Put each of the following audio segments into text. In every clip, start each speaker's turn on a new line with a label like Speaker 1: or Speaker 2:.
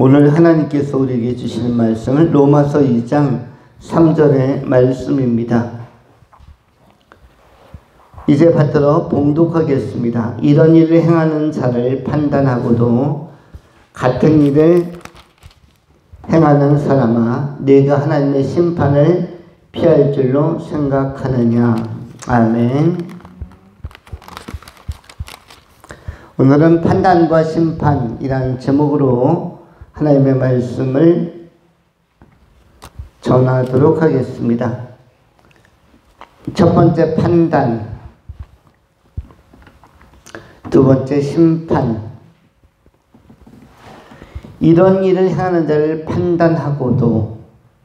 Speaker 1: 오늘 하나님께서 우리에게 주시는 말씀은 로마서 2장 3절의 말씀입니다. 이제 받들어 봉독하겠습니다. 이런 일을 행하는 자를 판단하고도 같은 일을 행하는 사람아, 네가 하나님의 심판을 피할 줄로 생각하느냐. 아멘. 오늘은 판단과 심판이라는 제목으로 하나님의 말씀을 전하도록 하겠습니다. 첫 번째 판단, 두 번째 심판. 이런 일을 행하는 자를 판단하고도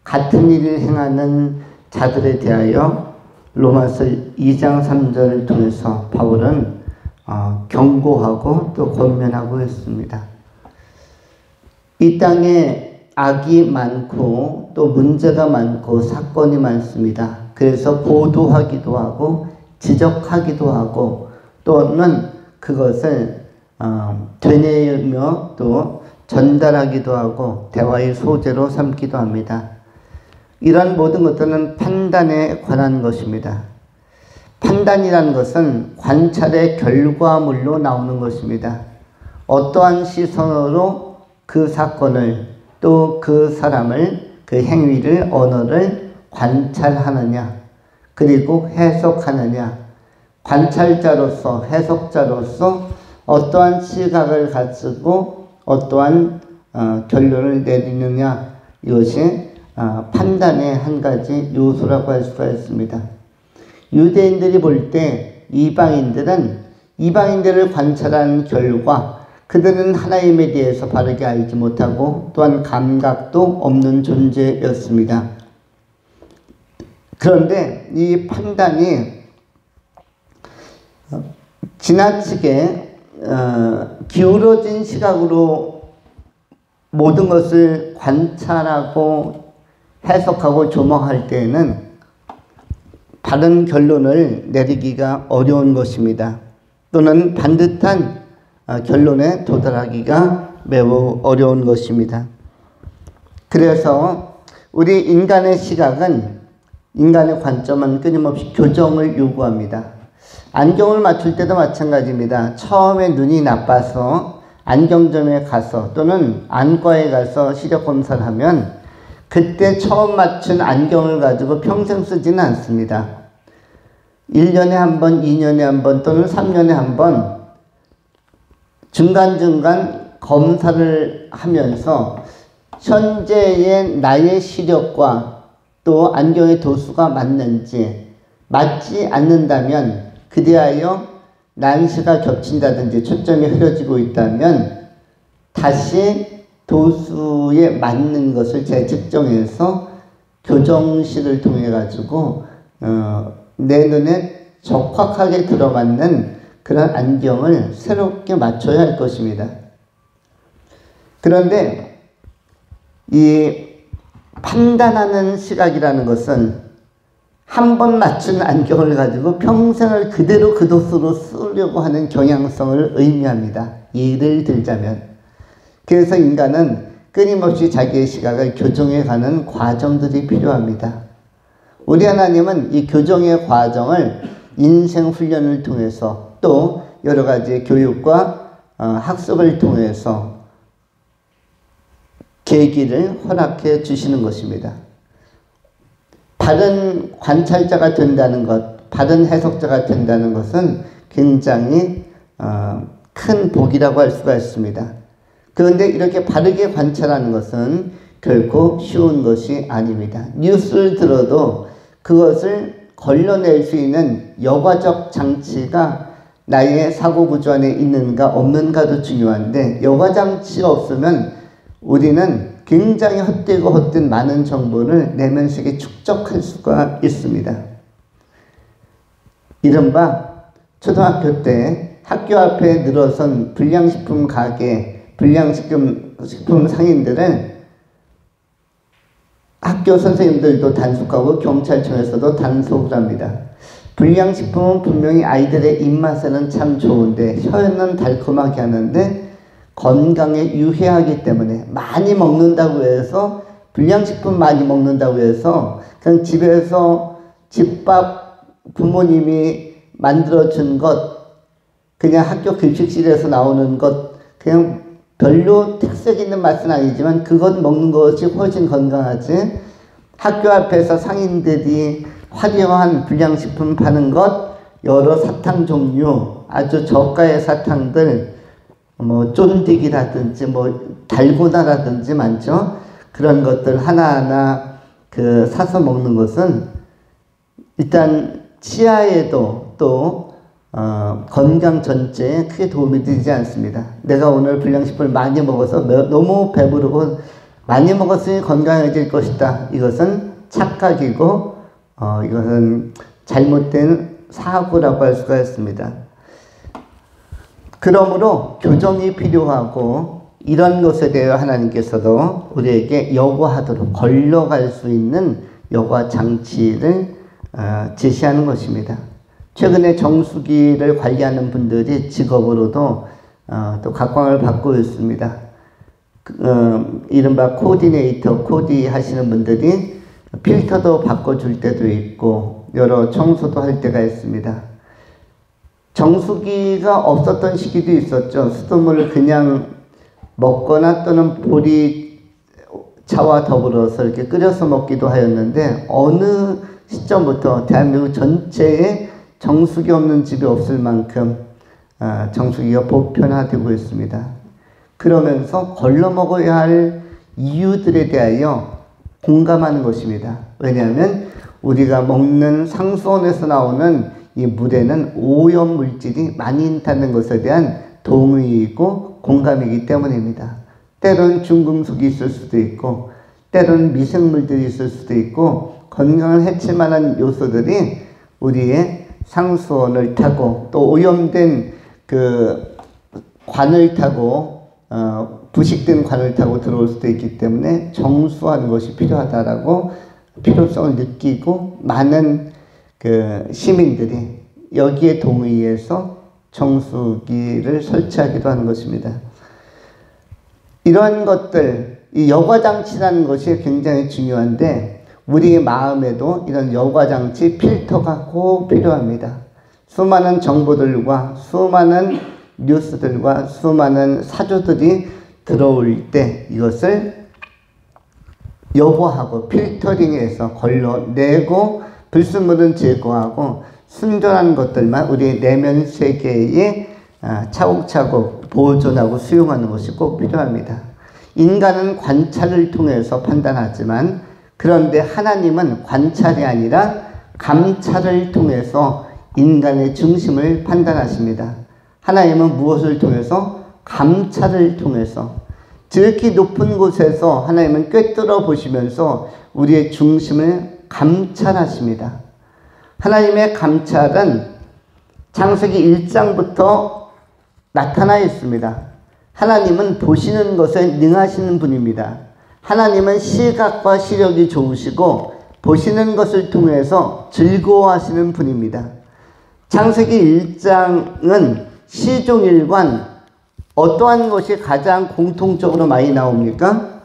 Speaker 1: 같은 일을 행하는 자들에 대하여 로마서 2장 3절을 통해서 바울은 경고하고 또 권면하고 있습니다. 이 땅에 악이 많고 또 문제가 많고 사건이 많습니다. 그래서 보도하기도 하고 지적하기도 하고 또는 그것을 되뇌이며 또 전달하기도 하고 대화의 소재로 삼기도 합니다. 이런 모든 것들은 판단에 관한 것입니다. 판단이라는 것은 관찰의 결과물로 나오는 것입니다. 어떠한 시선으로 그 사건을 또 그 사람을 그 행위를 언어를 관찰하느냐 그리고 해석하느냐 관찰자로서 해석자로서 어떠한 시각을 가지고 어떠한 결론을 내리느냐 이것이 판단의 한 가지 요소라고 할 수가 있습니다. 유대인들이 볼 때 이방인들을 관찰한 결과 그들은 하나님에 대해서 바르게 알지 못하고 또한 감각도 없는 존재였습니다. 그런데 이 판단이 지나치게 기울어진 시각으로 모든 것을 관찰하고 해석하고 조망할 때에는 바른 결론을 내리기가 어려운 것입니다. 또는 반듯한 결론에 도달하기가 매우 어려운 것입니다. 그래서 우리 인간의 시각은 인간의 관점은 끊임없이 교정을 요구합니다. 안경을 맞출 때도 마찬가지입니다. 처음에 눈이 나빠서 안경점에 가서 또는 안과에 가서 시력 검사를 하면 그때 처음 맞춘 안경을 가지고 평생 쓰지는 않습니다. 1년에 한 번, 2년에 한 번 또는 3년에 한 번 중간중간 검사를 하면서 현재의 나의 시력과 또 안경의 도수가 맞는지 맞지 않는다면 그대하여 난시가 겹친다든지 초점이 흐려지고 있다면 다시 도수에 맞는 것을 재측정해서 교정실을 통해 가지고 내 눈에 적확하게 들어맞는 그런 안경을 새롭게 맞춰야 할 것입니다. 그런데 이 판단하는 시각이라는 것은 한 번 맞춘 안경을 가지고 평생을 그대로 그 도수로 쓰려고 하는 경향성을 의미합니다. 예를 들자면 그래서 인간은 끊임없이 자기의 시각을 교정해가는 과정들이 필요합니다. 우리 하나님은 이 교정의 과정을 인생 훈련을 통해서 또 여러 가지 교육과 학습을 통해서 계기를 허락해 주시는 것입니다. 바른 관찰자가 된다는 것, 바른 해석자가 된다는 것은 굉장히 큰 복이라고 할 수가 있습니다. 그런데 이렇게 바르게 관찰하는 것은 결코 쉬운 것이 아닙니다. 뉴스를 들어도 그것을 걸러낼 수 있는 여과적 장치가 나의 사고구조 안에 있는가 없는가도 중요한데 여과장치가 없으면 우리는 굉장히 헛되고 헛된 많은 정보를 내면식에 축적할 수가 있습니다. 이른바 초등학교 때 학교 앞에 늘어선 불량식품 가게, 불량식품 상인들은 학교 선생님들도 단속하고 경찰청에서도 단속을 합니다. 불량식품은 분명히 아이들의 입맛에는 참 좋은데 혀는 달콤하게 하는데 건강에 유해하기 때문에 많이 먹는다고 해서 불량식품 많이 먹는다고 해서 그냥 집에서 집밥 부모님이 만들어준 것 그냥 학교 급식실에서 나오는 것 그냥 별로 특색 있는 맛은 아니지만 그것 먹는 것이 훨씬 건강하지 학교 앞에서 상인들이 화려한 불량식품 파는 것 여러 사탕 종류 아주 저가의 사탕들 뭐 쫀디기라든지 뭐 달고나라든지 많죠. 그런 것들 하나하나 사서 먹는 것은 일단 치아에도 또 건강 전체에 크게 도움이 되지 않습니다. 내가 오늘 불량식품을 많이 먹어서 너무 배부르고 많이 먹었으니 건강해질 것이다. 이것은 착각이고 이것은 잘못된 사고라고 할 수가 있습니다. 그러므로 교정이 필요하고 이런 것에 대해 하나님께서도 우리에게 여과하도록 걸러갈 수 있는 여과 장치를 제시하는 것입니다. 최근에 정수기를 관리하는 분들이 직업으로도 또 각광을 받고 있습니다. 이른바 코디네이터, 코디 하시는 분들이 필터도 바꿔줄 때도 있고 여러 청소도 할 때가 있습니다. 정수기가 없었던 시기도 있었죠. 수돗물을 그냥 먹거나 또는 보리차와 더불어서 이렇게 끓여서 먹기도 하였는데 어느 시점부터 대한민국 전체에 정수기 없는 집이 없을 만큼 정수기가 보편화되고 있습니다. 그러면서 걸러 먹어야 할 이유들에 대하여 공감하는 것입니다. 왜냐하면 우리가 먹는 상수원에서 나오는 이 물에는 오염 물질이 많이 있다는 것에 대한 동의이고 공감이기 때문입니다. 때로는 중금속이 있을 수도 있고 때로는 미생물들이 있을 수도 있고 건강을 해칠 만한 요소들이 우리의 상수원을 타고 또 오염된 관을 타고 부식된 관을 타고 들어올 수도 있기 때문에 정수하는 것이 필요하다라고 필요성을 느끼고 많은 시민들이 여기에 동의해서 정수기를 설치하기도 하는 것입니다. 이러한 것들, 이 여과장치라는 것이 굉장히 중요한데 우리의 마음에도 이런 여과장치 필터가 꼭 필요합니다. 수많은 정보들과 수많은 뉴스들과 수많은 사조들이 들어올 때 이것을 여과하고 필터링해서 걸러내고 불순물은 제거하고 순전한 것들만 우리의 내면 세계에 차곡차곡 보존하고 수용하는 것이 꼭 필요합니다. 인간은 관찰을 통해서 판단하지만 그런데 하나님은 관찰이 아니라 감찰을 통해서 인간의 중심을 판단하십니다. 하나님은 무엇을 통해서? 감찰을 통해서. 지극히 높은 곳에서 하나님은 꿰뚫어 보시면서 우리의 중심을 감찰하십니다. 하나님의 감찰은 창세기 1장부터 나타나 있습니다. 하나님은 보시는 것에 능하시는 분입니다. 하나님은 시각과 시력이 좋으시고 보시는 것을 통해서 즐거워하시는 분입니다. 창세기 1장은 시종일관 어떠한 것이 가장 공통적으로 많이 나옵니까?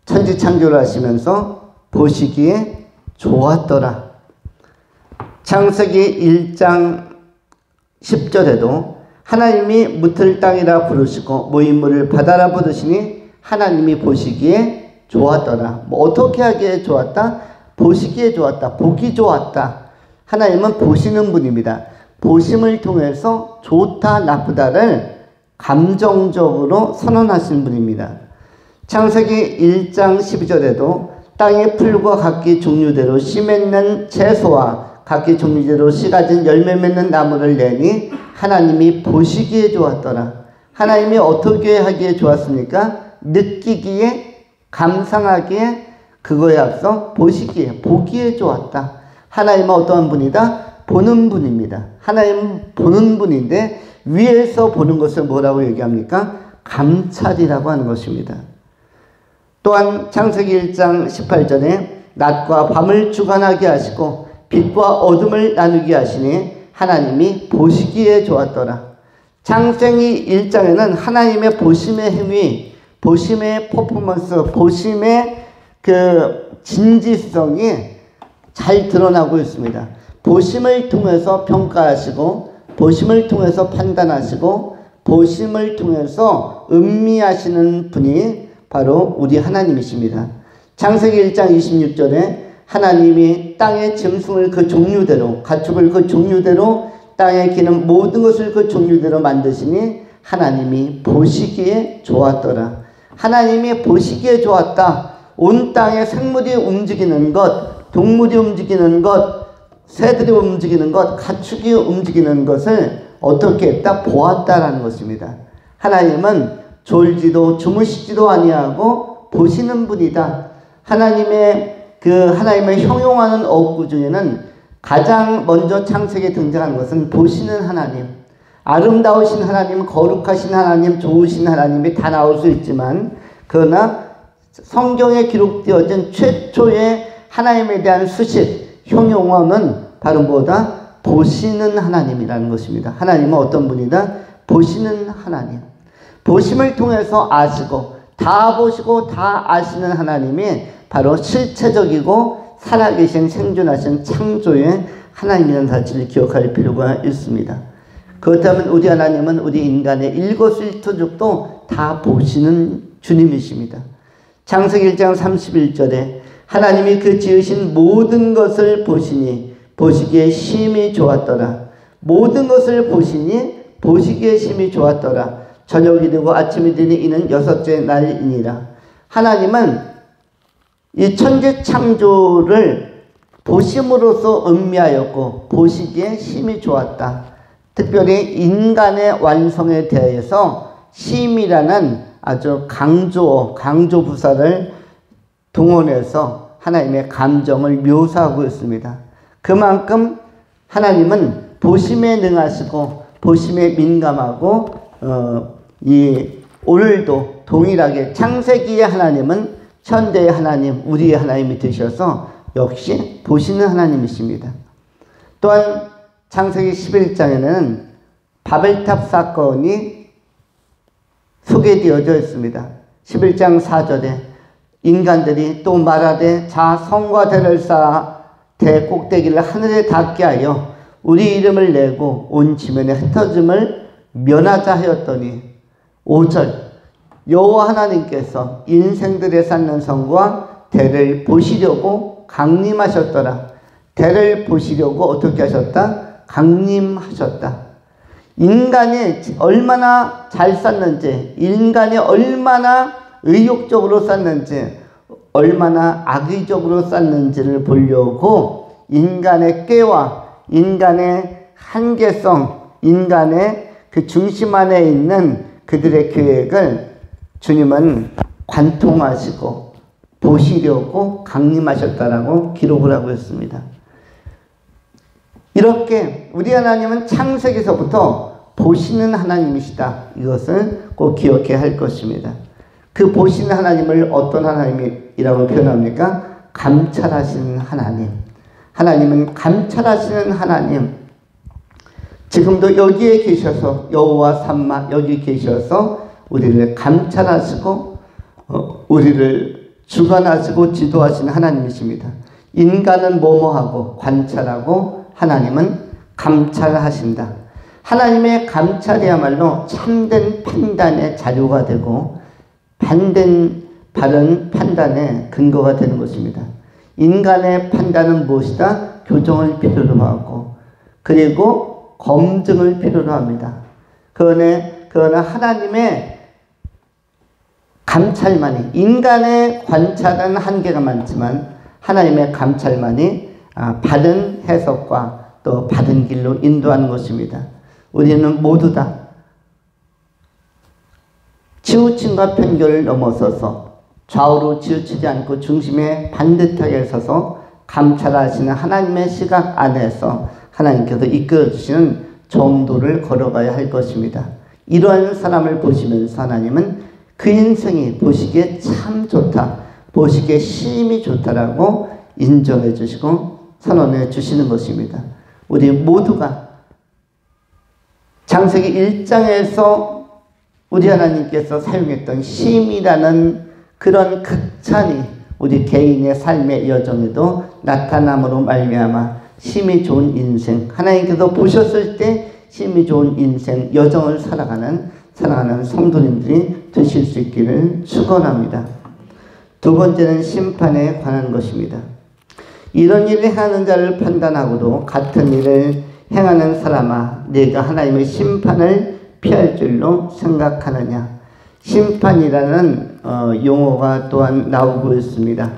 Speaker 1: 천지창조를 하시면서 보시기에 좋았더라. 창세기 1장 10절에도 하나님이 묻을 땅이라 부르시고 모인물을 바다라 부르시니 하나님이 보시기에 좋았더라. 어떻게 하기에 좋았다? 보시기에 좋았다. 보기 좋았다. 하나님은 보시는 분입니다. 보심을 통해서 좋다 나쁘다를 감정적으로 선언하신 분입니다. 창세기 1장 12절에도 땅의 풀과 각기 종류대로 씨 맺는 채소와 각기 종류대로 씨 가진 열매 맺는 나무를 내니 하나님이 보시기에 좋았더라. 하나님이 어떻게 하기에 좋았습니까? 느끼기에, 감상하기에, 그거에 앞서 보시기에, 보기에 좋았다. 하나님은 어떠한 분이다? 보는 분입니다. 하나님은 보는 분인데 위에서 보는 것을 뭐라고 얘기합니까? 감찰이라고 하는 것입니다. 또한 창세기 1장 18절에 낮과 밤을 주관하게 하시고 빛과 어둠을 나누게 하시니 하나님이 보시기에 좋았더라. 창세기 1장에는 하나님의 보심의 행위, 보심의 퍼포먼스, 보심의 그 진지성이 잘 드러나고 있습니다. 보심을 통해서 평가하시고, 보심을 통해서 판단하시고, 보심을 통해서 음미하시는 분이 바로 우리 하나님이십니다. 창세기 1장 26절에 하나님이 땅의 짐승을 그 종류대로, 가축을 그 종류대로, 땅에 기는 모든 것을 그 종류대로 만드시니 하나님이 보시기에 좋았더라. 하나님이 보시기에 좋았다. 온 땅에 생물이 움직이는 것, 동물이 움직이는 것, 새들이 움직이는 것, 가축이 움직이는 것을 어떻게 했다? 보았다라는 것입니다. 하나님은 졸지도 주무시지도 아니하고 보시는 분이다. 하나님의 형용하는 어구 중에는 가장 먼저 창세기에 등장하는 것은 보시는 하나님, 아름다우신 하나님, 거룩하신 하나님, 좋으신 하나님이 다 나올 수 있지만, 그러나 성경에 기록되어진 최초의 하나님에 대한 수식, 형용어는 바로 뭐다? 보시는 하나님이라는 것입니다. 하나님은 어떤 분이다? 보시는 하나님. 보심을 통해서 아시고, 다 보시고 다 아시는 하나님이 바로 실체적이고 살아계신 생존하신 창조의 하나님이라는 사실을 기억할 필요가 있습니다. 그렇다면 우리 하나님은 우리 인간의 일거수일투족도 다 보시는 주님이십니다. 창세기 1장 31절에 하나님이 그 지으신 모든 것을 보시니 보시기에 심히 좋았더라. 모든 것을 보시니 보시기에 심히 좋았더라. 저녁이 되고 아침이 되니 이는 여섯째 날이니라. 하나님은 이 천지 창조를 보심으로써 음미하였고 보시기에 심히 좋았다. 특별히 인간의 완성에 대해서 심이라는 아주 강조 부사를 동원해서 하나님의 감정을 묘사하고 있습니다. 그만큼 하나님은 보심에 능하시고 보심에 민감하고 오늘도 동일하게 창세기의 하나님은 천대의 하나님, 우리의 하나님이 되셔서 역시 보시는 하나님이십니다. 또한 창세기 11장에는 바벨탑 사건이 소개되어져 있습니다. 11장 4절에 인간들이 또 말하되 자 성과 대를 쌓아 대 꼭대기를 하늘에 닿게 하여 우리 이름을 내고 온 지면에 흩어짐을 면하자 하였더니 5절 여호와 하나님께서 인생들에 쌓는 성과 대를 보시려고 강림하셨더라. 대를 보시려고 어떻게 하셨다? 강림하셨다. 인간이 얼마나 잘 쌓는지, 인간이 얼마나 의욕적으로 쌓는지, 얼마나 악의적으로 쌓는지를 보려고 인간의 꾀와 인간의 한계성, 인간의 그 중심 안에 있는 그들의 계획을 주님은 관통하시고 보시려고 강림하셨다라고 기록을 하고 있습니다. 이렇게 우리 하나님은 창세기서부터 보시는 하나님이시다. 이것을 꼭 기억해야 할 것입니다. 그 보시는 하나님을 어떤 하나님이라고 표현합니까? 감찰하시는 하나님. 하나님은 감찰하시는 하나님. 지금도 여기에 계셔서 여호와 삼마 여기 계셔서 우리를 감찰하시고 우리를 주관하시고 지도하시는 하나님이십니다. 인간은 뭐뭐하고 관찰하고 하나님은 감찰하신다. 하나님의 감찰이야말로 참된 판단의 자료가 되고 바른 판단의 근거가 되는 것입니다. 인간의 판단은 무엇이다? 교정을 필요로 하고 그리고 검증을 필요로 합니다. 그러나 하나님의 감찰만이, 인간의 관찰은 한계가 많지만 하나님의 감찰만이 바른 해석과 또 바른 길로 인도하는 것입니다. 우리는 모두 다 치우침과 편견을 넘어서서 좌우로 치우치지 않고 중심에 반듯하게 서서 감찰하시는 하나님의 시각 안에서 하나님께서 이끌어주시는 정도를 걸어가야 할 것입니다. 이러한 사람을 보시면서 하나님은 그 인생이 보시기에 참 좋다, 보시기에 심히 좋다라고 인정해 주시고 선언해 주시는 것입니다. 우리 모두가 창세기 1장에서 우리 하나님께서 사용했던 심이라는 그런 극찬이 우리 개인의 삶의 여정에도 나타남으로 말미암아 심이 좋은 인생, 하나님께서 보셨을 때 심이 좋은 인생 여정을 살아가는 사랑하는 성도님들이 되실 수 있기를 축원합니다. 두 번째는 심판에 관한 것입니다. 이런 일을 행하는 자를 판단하고도 같은 일을 행하는 사람아, 네가 하나님의 심판을 피할 줄로 생각하느냐. 심판이라는 용어가 또한 나오고 있습니다.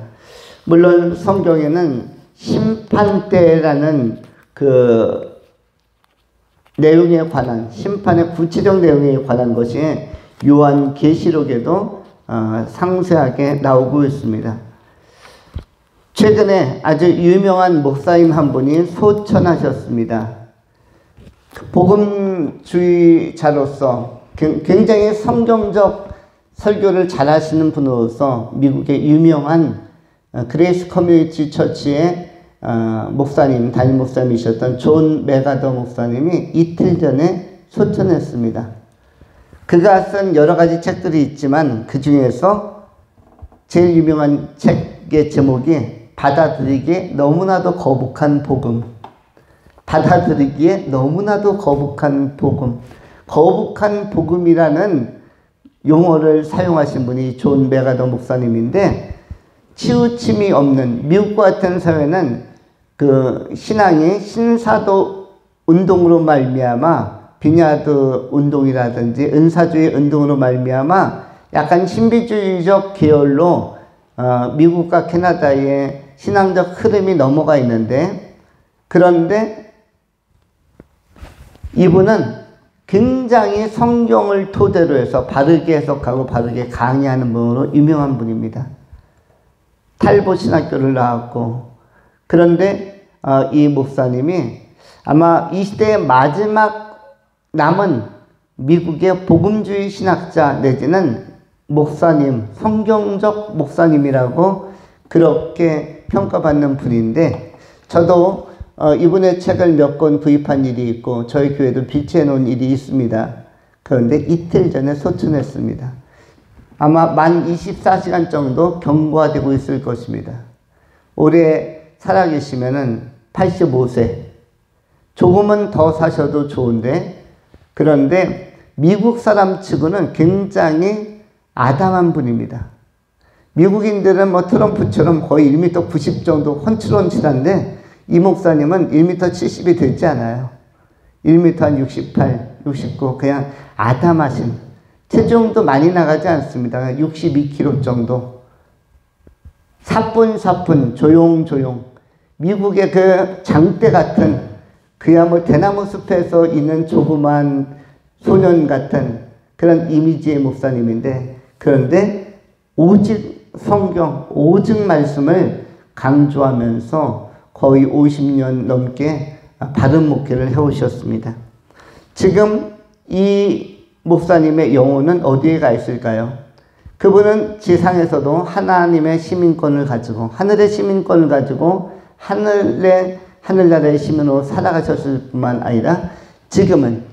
Speaker 1: 물론 성경에는 심판대라는 그 내용에 관한, 심판의 구체적 내용에 관한 것이 요한계시록에도 상세하게 나오고 있습니다. 최근에 아주 유명한 목사님 한 분이 소천하셨습니다. 복음주의자로서 굉장히 성경적 설교를 잘 하시는 분으로서 미국의 유명한 그레이스 커뮤니티 처치의 목사님, 담임 목사님이셨던 존 메가더 목사님이 이틀 전에 소천했습니다. 그가 쓴 여러 가지 책들이 있지만 그 중에서 제일 유명한 책의 제목이 받아들이기에 너무나도 거북한 복음. 받아들이기에 너무나도 거북한 복음. 거북한 복음이라는 용어를 사용하신 분이 존 메가더 목사님인데, 치우침이 없는 미국 같은 사회는 그 신앙이 신사도 운동으로 말미암아 비냐드 운동이라든지 은사주의 운동으로 말미암아 약간 신비주의적 계열로 미국과 캐나다의 신앙적 흐름이 넘어가 있는데, 그런데 이분은 굉장히 성경을 토대로 해서 바르게 해석하고 바르게 강의하는 분으로 유명한 분입니다. 탈봇 신학교를 나왔고, 그런데 이 목사님이 아마 이 시대의 마지막 남은 미국의 복음주의 신학자 내지는 목사님, 성경적 목사님이라고 그렇게 평가받는 분인데, 저도 이분의 책을 몇 권 구입한 일이 있고 저희 교회도 비치해 놓은 일이 있습니다. 그런데 이틀 전에 소천했습니다. 아마 만 24시간 정도 경과되고 있을 것입니다. 올해 살아계시면은 85세. 조금은 더 사셔도 좋은데, 그런데 미국 사람 치고는 굉장히 아담한 분입니다. 미국인들은 뭐 트럼프처럼 거의 1m 90 정도 훤칠훤칠한데, 이 목사님은 1m 70이 되지 않아요. 1m 한 68, 69, 그냥 아담하신, 체중도 많이 나가지 않습니다. 62kg 정도. 사뿐사뿐, 조용조용. 미국의 그 장대 같은, 그야말로 대나무 숲에서 있는 조그만 소년 같은 그런 이미지의 목사님인데, 그런데 오직 성경, 오직 말씀을 강조하면서 거의 50년 넘게 바른 목회를 해오셨습니다. 지금 이 목사님의 영혼은 어디에 가 있을까요? 그분은 지상에서도 하나님의 시민권을 가지고, 하늘의 시민권을 가지고 하늘나라의 시민으로 살아가셨을 뿐만 아니라 지금은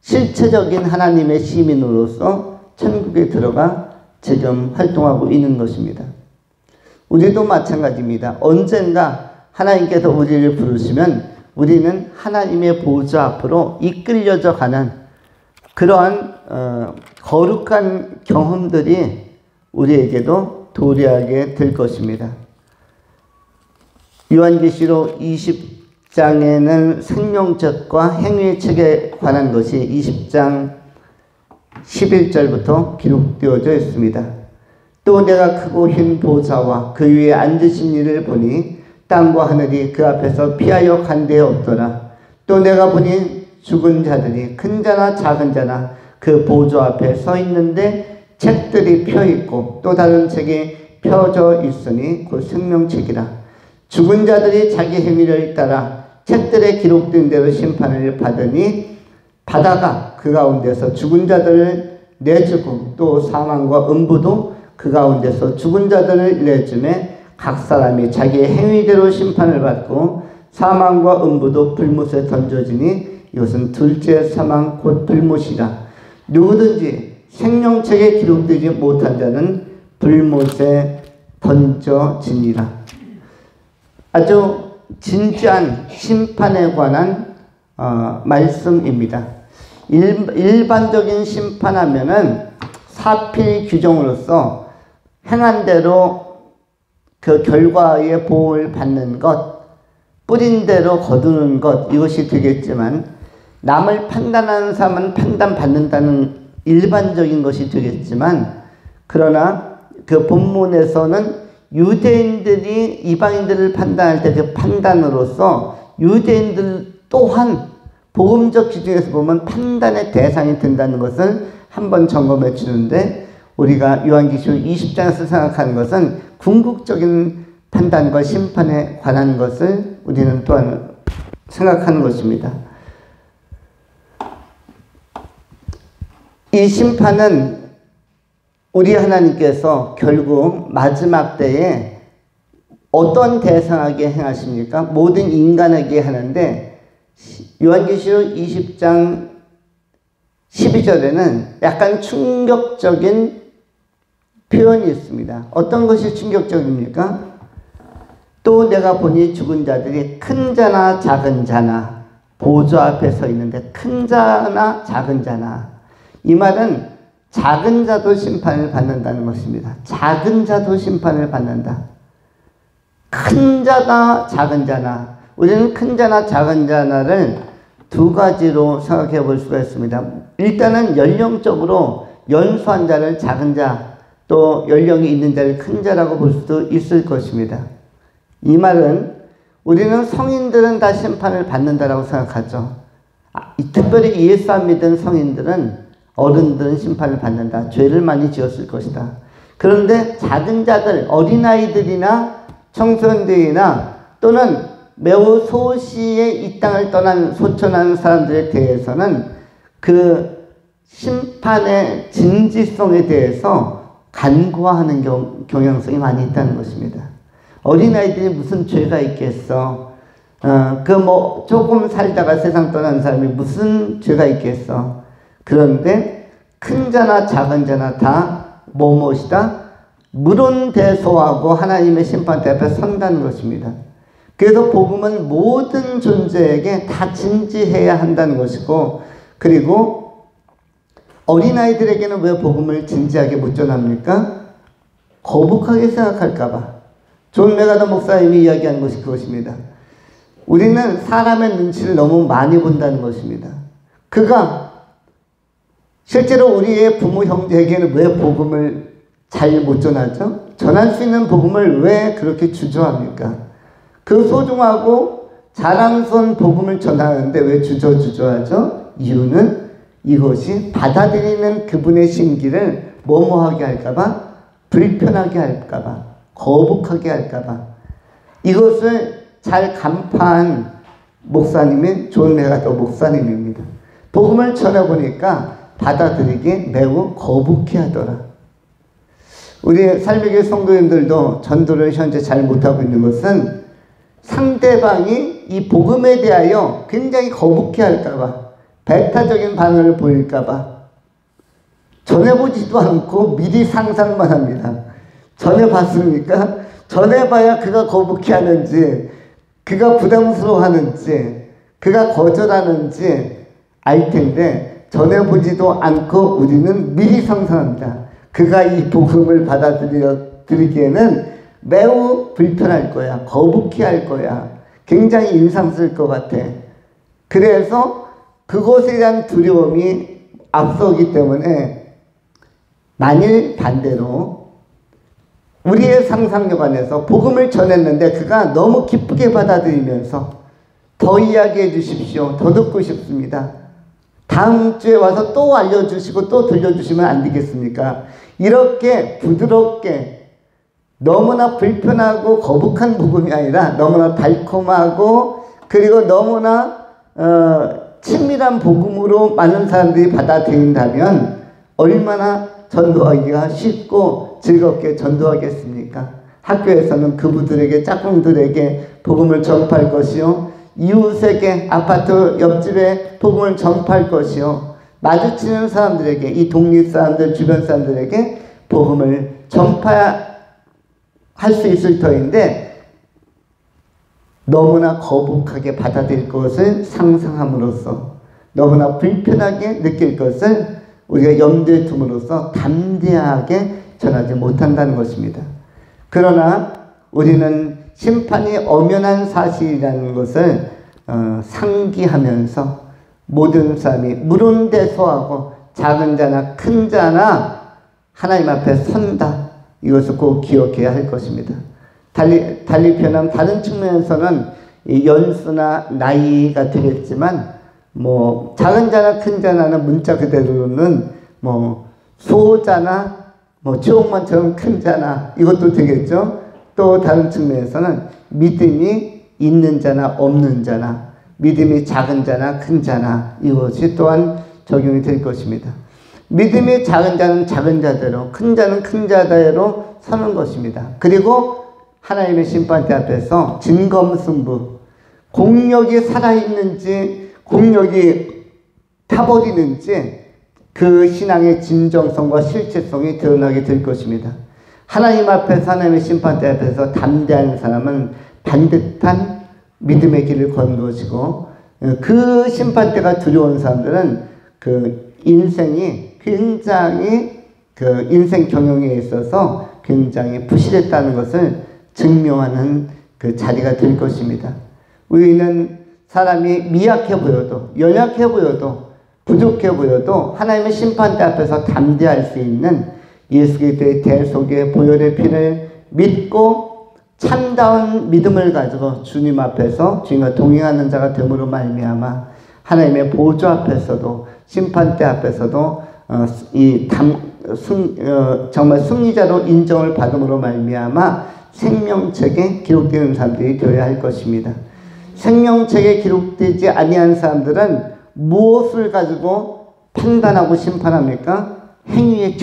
Speaker 1: 실체적인 하나님의 시민으로서 천국에 들어가 지금 활동하고 있는 것입니다. 우리도 마찬가지입니다. 언젠가 하나님께서 우리를 부르시면 우리는 하나님의 보좌 앞으로 이끌려져 가는 그러한 거룩한 경험들이 우리에게도 도래하게 될 것입니다. 요한계시록 20장에는 생명책과 행위의 책에 관한 것이 20장 11절부터 기록되어져 있습니다. 또 내가 크고 흰 보좌와 그 위에 앉으신 이를 보니 땅과 하늘이 그 앞에서 피하여 간 데 없더라. 또 내가 보니 죽은 자들이 큰 자나 작은 자나 그 보좌 앞에 서 있는데 책들이 펴 있고 또 다른 책이 펴져 있으니 그 생명책이라. 죽은 자들이 자기 행위를 따라 책들에 기록된 대로 심판을 받으니 바다가 그 가운데서 죽은 자들을 내주고 또 사망과 음부도 그 가운데서 죽은 자들을 내주매 각 사람이 자기의 행위대로 심판을 받고 사망과 음부도 불못에 던져지니 이것은 둘째 사망 곧 불못이라. 누구든지 생명책에 기록되지 못한 자는 불못에 던져지니라. 아주 진지한 심판에 관한 말씀입니다. 일반적인 심판하면은 사필 규정으로서 행한 대로 그 결과의 보응을 받는 것, 뿌린 대로 거두는 것, 이것이 되겠지만 남을 판단하는 사람은 판단받는다는 일반적인 것이 되겠지만, 그러나 그 본문에서는 유대인들이 이방인들을 판단할 때 그 판단으로서 유대인들 또한 복음적 기준에서 보면 판단의 대상이 된다는 것을 한번 점검해 주는데, 우리가 요한계시록 20장에서 생각하는 것은 궁극적인 판단과 심판에 관한 것을 우리는 또한 생각하는 것입니다. 이 심판은 우리 하나님께서 결국 마지막 때에 어떤 대상에게 행하십니까? 모든 인간에게 하는데, 요한계시록 20장 12절에는 약간 충격적인 표현이 있습니다. 어떤 것이 충격적입니까? 또 내가 보니 죽은 자들이 큰 자나 작은 자나 보좌 앞에 서 있는데, 큰 자나 작은 자나, 이 말은 작은 자도 심판을 받는다는 것입니다. 작은 자도 심판을 받는다. 큰 자나 작은 자나, 우리는 큰 자나 작은 자나를 두 가지로 생각해 볼 수가 있습니다. 일단은 연령적으로 연소한 자를 작은 자, 또 연령이 있는 자를 큰 자라고 볼 수도 있을 것입니다. 이 말은 우리는 성인들은 다 심판을 받는다라고 생각하죠. 특별히 예수 안 믿은 성인들은, 어른들은 심판을 받는다. 죄를 많이 지었을 것이다. 그런데 작은 자들, 어린아이들이나 청소년들이나 또는 매우 소시에 이 땅을 떠난 소천한 사람들에 대해서는 그 심판의 진지성에 대해서 간과하는 경향성이 많이 있다는 것입니다. 어린아이들이 무슨 죄가 있겠어? 조금 살다가 세상 떠난 사람이 무슨 죄가 있겠어? 그런데 큰 자나 작은 자나 다 무엇이다? 물은대소하고 하나님의 심판대 앞에 선다는 것입니다. 그래서 복음은 모든 존재에게 다 진지해야 한다는 것이고, 그리고 어린아이들에게는 왜 복음을 진지하게 못 전합니까? 거북하게 생각할까봐. 존 메가더 목사님이 이야기한 것이 그것입니다. 우리는 사람의 눈치를 너무 많이 본다는 것입니다. 그가 실제로 우리의 부모 형제에게는 왜 복음을 잘 못 전하죠? 전할 수 있는 복음을 왜 그렇게 주저합니까? 그 소중하고 자랑스러운 복음을 전하는데 왜 주저하죠? 이유는 이것이 받아들이는 그분의 심기를 뭐뭐하게 할까봐, 불편하게 할까봐, 거북하게 할까봐. 이것을 잘 간파한 목사님이 존 메가더 목사님입니다. 복음을 전해보니까 받아들이기 매우 거북해하더라. 우리 삶의 성도님들도 전도를 현재 잘 못하고 있는 것은 상대방이 이 복음에 대하여 굉장히 거북해할까봐, 배타적인 반응을 보일까봐 전해보지도 않고 미리 상상만 합니다. 전해봤습니까? 전해봐야 그가 거북해하는지, 그가 부담스러워하는지, 그가 거절하는지 알 텐데 전해보지도 않고 우리는 미리 상상합니다. 그가 이 복음을 받아들이기에는 매우 불편할 거야, 거북해할 거야, 굉장히 인상쓸 것 같아. 그래서 그것에 대한 두려움이 앞서기 때문에, 만일 반대로 우리의 상상력 안에서 복음을 전했는데 그가 너무 기쁘게 받아들이면서 더 이야기해 주십시오, 더 듣고 싶습니다, 다음 주에 와서 또 알려주시고 또 들려주시면 안 되겠습니까? 이렇게 부드럽게, 너무나 불편하고 거북한 복음이 아니라 너무나 달콤하고 그리고 너무나 친밀한 복음으로 많은 사람들이 받아들인다면 얼마나 전도하기가 쉽고 즐겁게 전도하겠습니까? 학교에서는 그분들에게, 짝꿍들에게 복음을 전파할 것이요, 이웃에게, 아파트 옆집에 복음을 전파할 것이요, 마주치는 사람들에게, 이 독립 사람들, 주변 사람들에게 복음을 전파할 수 있을 터인데, 너무나 거북하게 받아들일 것을 상상함으로써, 너무나 불편하게 느낄 것을 우리가 염두에 둠으로써 담대하게 전하지 못한다는 것입니다. 그러나 우리는 심판이 엄연한 사실이라는 것을 상기하면서 모든 사람이 물은대소하고 작은 자나 큰 자나 하나님 앞에 선다, 이것을 꼭 기억해야 할 것입니다. 달리 표현하면 다른 측면에서는 이 연수나 나이가 되겠지만, 뭐 작은 자나 큰 자나는 문자 그대로는 뭐 소자나 뭐 주옥만처럼 큰 자나 이것도 되겠죠. 또 다른 측면에서는 믿음이 있는 자나 없는 자나, 믿음이 작은 자나 큰 자나, 이것이 또한 적용이 될 것입니다. 믿음이 작은 자는 작은 자대로, 큰 자는 큰 자대로 서는 것입니다. 그리고 하나님의 심판대 앞에서 진검승부, 공력이 살아있는지 공력이 타버리는지 그 신앙의 진정성과 실체성이 드러나게 될 것입니다. 하나님 앞에서, 하나님의 심판대 앞에서 담대한 사람은 반듯한 믿음의 길을 걷는 것이고, 그 심판대가 두려운 사람들은 그 인생이 굉장히, 그 인생 경영에 있어서 굉장히 부실했다는 것을 증명하는 그 자리가 될 것입니다. 우리는 사람이 미약해 보여도, 연약해 보여도, 부족해 보여도 하나님의 심판대 앞에서 담대할 수 있는 예수 그리스도의 대속의 보혈의 피를 믿고 참다운 믿음을 가지고 주님 앞에서 주님과 동행하는 자가 됨으로 말미암아 하나님의 보좌 앞에서도, 심판대 앞에서도 정말 승리자로 인정을 받음으로 말미암아 생명책에 기록되는 사람들이 되어야 할 것입니다. 생명책에 기록되지 아니한 사람들은 무엇을 가지고 판단하고 심판합니까? 행위의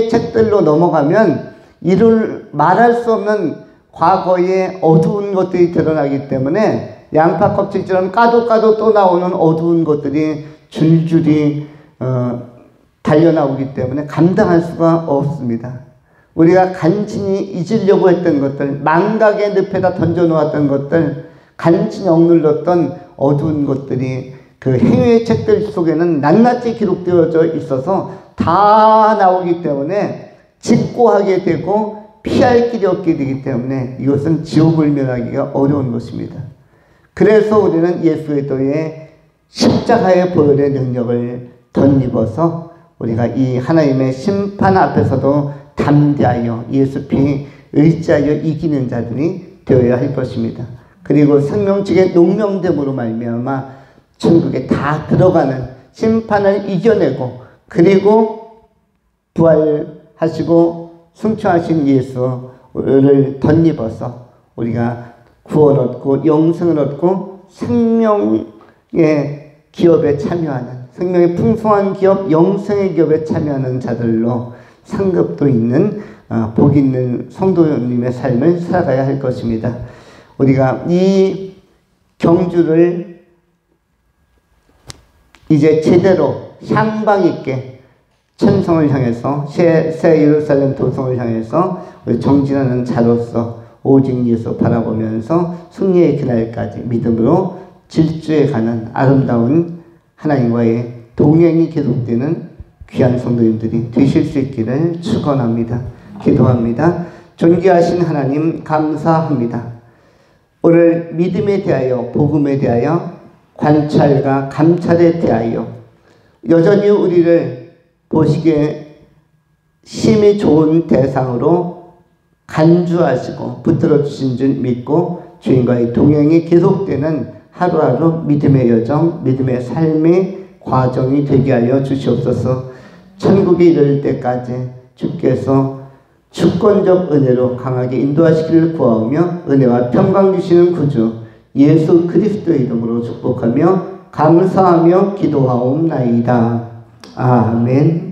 Speaker 1: 책들로 넘어가면 이를 말할 수 없는 과거의 어두운 것들이 드러나기 때문에 양파 껍질처럼 까도 또 나오는 어두운 것들이 줄줄이 달려나오기 때문에 감당할 수가 없습니다. 우리가 간신히 잊으려고 했던 것들, 망각의 늪에다 던져놓았던 것들, 간신히 억눌렀던 어두운 것들이 그 행위의 책들 속에는 낱낱이 기록되어져 있어서 다 나오기 때문에 직고하게 되고 피할 길이 없게 되기 때문에 이것은 지옥을 면하기가 어려운 것입니다. 그래서 우리는 예수 그리스도의 십자가의 보혈의 능력을 덧입어서 우리가 이 하나님의 심판 앞에서도 담대하여 예수 피 의지하여 이기는 자들이 되어야 할 것입니다. 그리고 생명책의 농명됨으로 말미암아 천국에 다 들어가는, 심판을 이겨내고 그리고 부활하시고 승천하신 예수를 덧입어서 우리가 구원 얻고 영생을 얻고 생명의 기업에 참여하는, 생명의 풍성한 기업, 영생의 기업에 참여하는 자들로 상급도 있는 복 있는 성도님의 삶을 살아가야 할 것입니다. 우리가 이 경주를 이제 제대로 향방 있게 천성을 향해서, 새 예루살렘 도성을 향해서 우리 정진하는 자로서 오직 예수 바라보면서 승리의 그날까지 믿음으로 질주해 가는 아름다운 하나님과의 동행이 계속되는 귀한 성도님들이 되실 수 있기를 축원합니다. 기도합니다. 존귀하신 하나님 감사합니다. 오늘 믿음에 대하여, 복음에 대하여, 관찰과 감찰에 대하여 여전히 우리를 보시기에 심히 좋은 대상으로 간주하시고 붙들어 주신 줄 믿고 주님과의 동행이 계속되는 하루하루 믿음의 여정, 믿음의 삶의 과정이 되게 하여 주시옵소서. 천국에 이를 때까지 주께서 주권적 은혜로 강하게 인도하시기를 구하오며 은혜와 평강 주시는 구주 예수 그리스도의 이름으로 축복하며 감사하며 기도하옵나이다. 아멘.